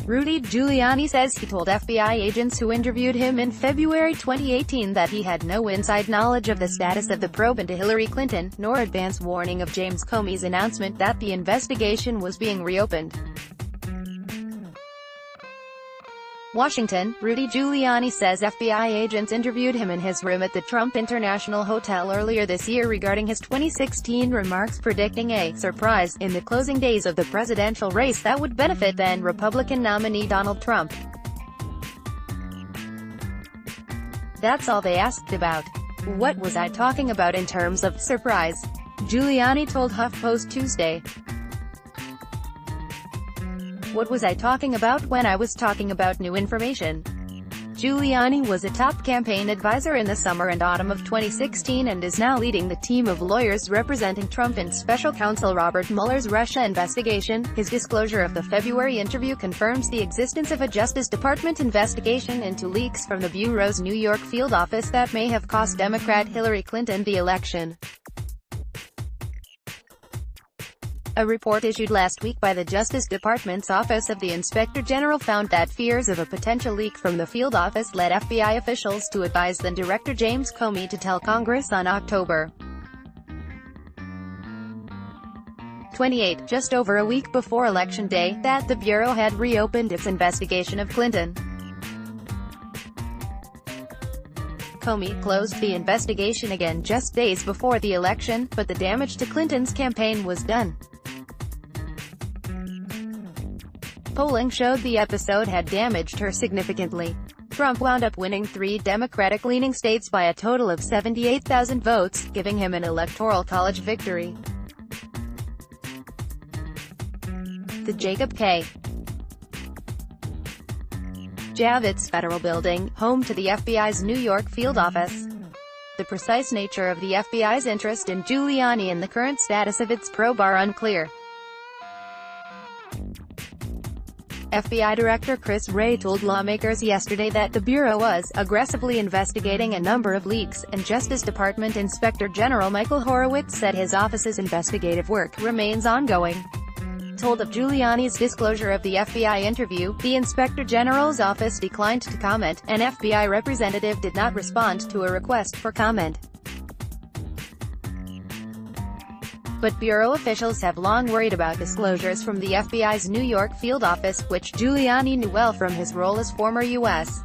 Rudy Giuliani says he told FBI agents who interviewed him in February 2018 that he had no inside knowledge of the status of the probe into Hillary Clinton, nor advance warning of James Comey's announcement that the investigation was being reopened. Washington, Rudy Giuliani says FBI agents interviewed him in his room at the Trump International Hotel earlier this year regarding his 2016 remarks predicting a surprise in the closing days of the presidential race that would benefit then Republican nominee Donald Trump. That's all they asked about. What was I talking about in terms of surprise? Giuliani told HuffPost Tuesday. What was I talking about when I was talking about new information? Giuliani was a top campaign advisor in the summer and autumn of 2016 and is now leading the team of lawyers representing Trump in special counsel Robert Mueller's Russia investigation. His disclosure of the February interview confirms the existence of a Justice Department investigation into leaks from the Bureau's New York field office that may have cost Democrat Hillary Clinton the election. A report issued last week by the Justice Department's Office of the Inspector General found that fears of a potential leak from the field office led FBI officials to advise then Director James Comey to tell Congress on October 28, just over a week before Election Day, that the Bureau had reopened its investigation of Clinton. Comey closed the investigation again just days before the election, but the damage to Clinton's campaign was done. Polling showed the episode had damaged her significantly. Trump wound up winning 3 Democratic-leaning states by a total of 78,000 votes, giving him an Electoral College victory. The Jacob K. Javits Federal Building, home to the FBI's New York field office. The precise nature of the FBI's interest in Giuliani and the current status of its probe are unclear. FBI Director Chris Wray told lawmakers yesterday that the Bureau was aggressively investigating a number of leaks, and Justice Department Inspector General Michael Horowitz said his office's investigative work remains ongoing. Told of Giuliani's disclosure of the FBI interview, the Inspector General's office declined to comment. An FBI representative did not respond to a request for comment. But Bureau officials have long worried about disclosures from the FBI's New York field office, which Giuliani knew well from his role as former U.S.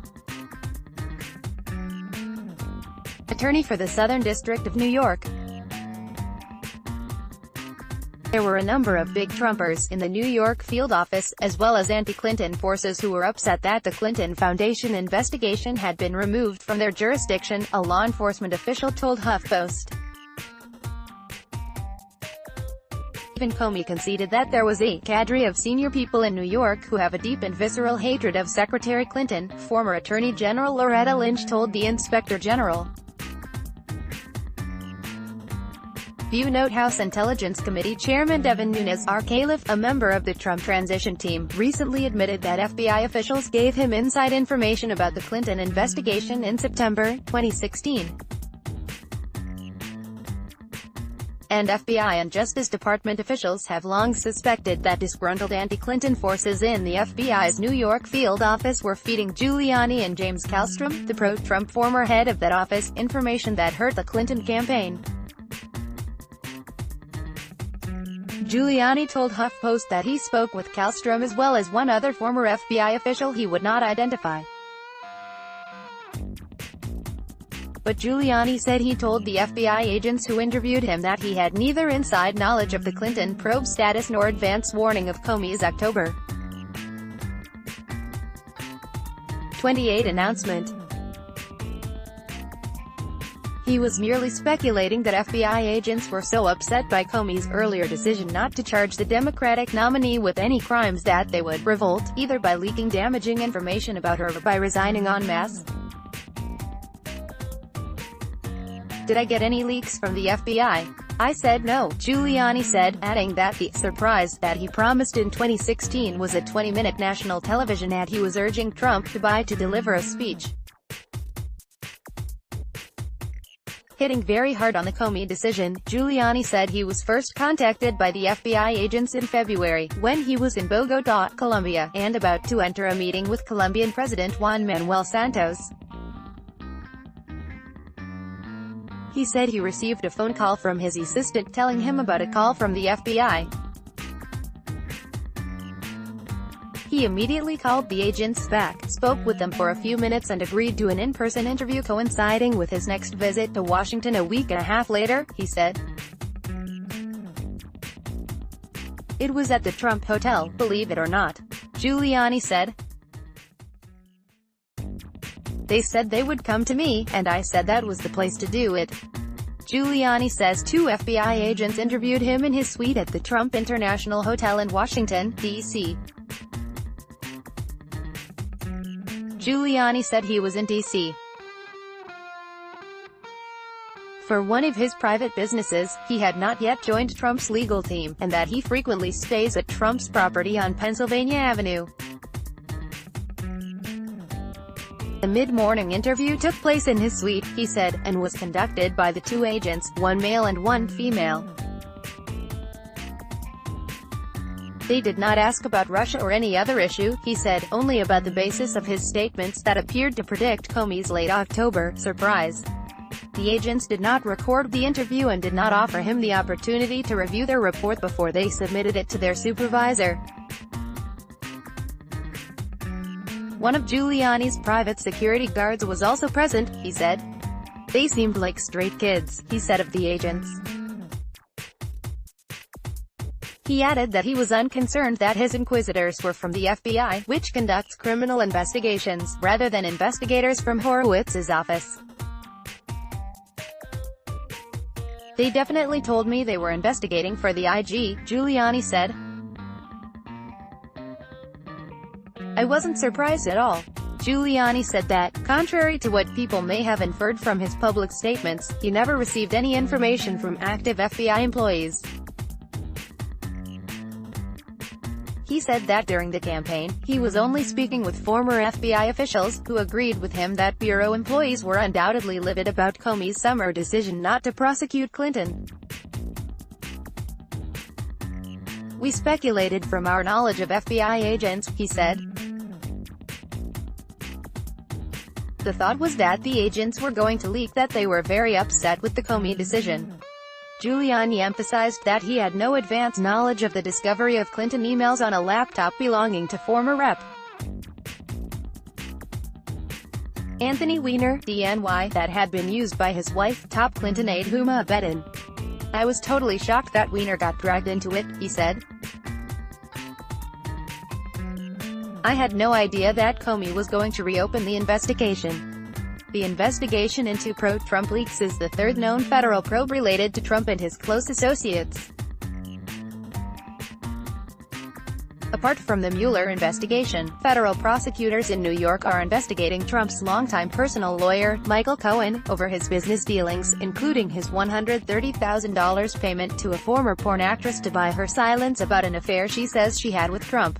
Attorney for the Southern District of New York. There were a number of big Trumpers in the New York field office, as well as anti-Clinton forces who were upset that the Clinton Foundation investigation had been removed from their jurisdiction, a law enforcement official told HuffPost. Even Comey conceded that there was a cadre of senior people in New York who have a deep and visceral hatred of Secretary Clinton, former Attorney General Loretta Lynch told the Inspector General. View note: House Intelligence Committee Chairman Devin Nunes R. Califf, a member of the Trump transition team, recently admitted that FBI officials gave him inside information about the Clinton investigation in September 2016. And FBI and Justice Department officials have long suspected that disgruntled anti-Clinton forces in the FBI's New York field office were feeding Giuliani and James Kallstrom, the pro-Trump former head of that office, information that hurt the Clinton campaign. Giuliani told HuffPost that he spoke with Kallstrom as well as one other former FBI official he would not identify. But Giuliani said he told the FBI agents who interviewed him that he had neither inside knowledge of the Clinton probe status nor advance warning of Comey's October 28 announcement. He was merely speculating that FBI agents were so upset by Comey's earlier decision not to charge the Democratic nominee with any crimes that they would revolt, either by leaking damaging information about her or by resigning en masse. Did I get any leaks from the FBI? I said no, Giuliani said, adding that the surprise that he promised in 2016 was a 20-minute national television ad he was urging Trump to buy to deliver a speech. Hitting very hard on the Comey decision, Giuliani said he was first contacted by the FBI agents in February, when he was in Bogotá, Colombia, and about to enter a meeting with Colombian President Juan Manuel Santos. He said he received a phone call from his assistant telling him about a call from the FBI. He immediately called the agents back, spoke with them for a few minutes and agreed to an in-person interview coinciding with his next visit to Washington a week and a half later, he said. It was at the Trump Hotel, believe it or not, Giuliani said. They said they would come to me, and I said that was the place to do it. Giuliani says 2 FBI agents interviewed him in his suite at the Trump International Hotel in Washington, D.C. Giuliani said he was in D.C. for one of his private businesses, he had not yet joined Trump's legal team, and that he frequently stays at Trump's property on Pennsylvania Avenue. The mid-morning interview took place in his suite, he said, and was conducted by the 2 agents, 1 male and 1 female. They did not ask about Russia or any other issue, he said, only about the basis of his statements that appeared to predict Comey's late October surprise. The agents did not record the interview and did not offer him the opportunity to review their report before they submitted it to their supervisor. One of Giuliani's private security guards was also present, he said. They seemed like straight kids, he said of the agents. He added that he was unconcerned that his inquisitors were from the FBI, which conducts criminal investigations, rather than investigators from Horowitz's office. They definitely told me they were investigating for the IG, Giuliani said. I wasn't surprised at all. Giuliani said that, contrary to what people may have inferred from his public statements, he never received any information from active FBI employees. He said that during the campaign, he was only speaking with former FBI officials, who agreed with him that bureau employees were undoubtedly livid about Comey's summer decision not to prosecute Clinton. We speculated from our knowledge of FBI agents, he said. The thought was that the agents were going to leak that they were very upset with the Comey decision. Giuliani emphasized that he had no advance knowledge of the discovery of Clinton emails on a laptop belonging to former Rep. Anthony Weiner, DNY, that had been used by his wife, top Clinton aide Huma Abedin. I was totally shocked that Weiner got dragged into it, he said. I had no idea that Comey was going to reopen the investigation. The investigation into pro-Trump leaks is the 3rd known federal probe related to Trump and his close associates. Apart from the Mueller investigation, federal prosecutors in New York are investigating Trump's longtime personal lawyer, Michael Cohen, over his business dealings, including his $130,000 payment to a former porn actress to buy her silence about an affair she says she had with Trump.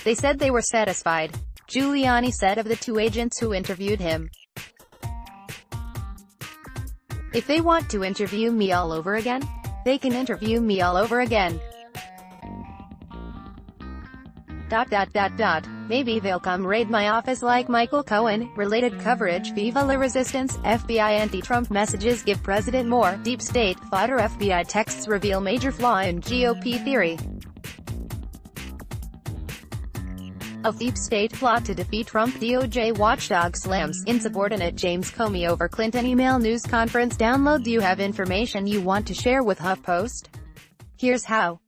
They said they were satisfied, Giuliani said of the 2 agents who interviewed him. If they want to interview me all over again, they can interview me all over again. ... Maybe they'll come raid my office like Michael Cohen. Related coverage. Viva la Resistance. FBI anti-Trump messages give president more. Deep state fodder. FBI texts reveal major flaw in GOP theory. A deep state plot to defeat Trump. DOJ watchdog slams insubordinate James Comey over Clinton email news conference. Download. Do you have information you want to share with HuffPost? Here's how.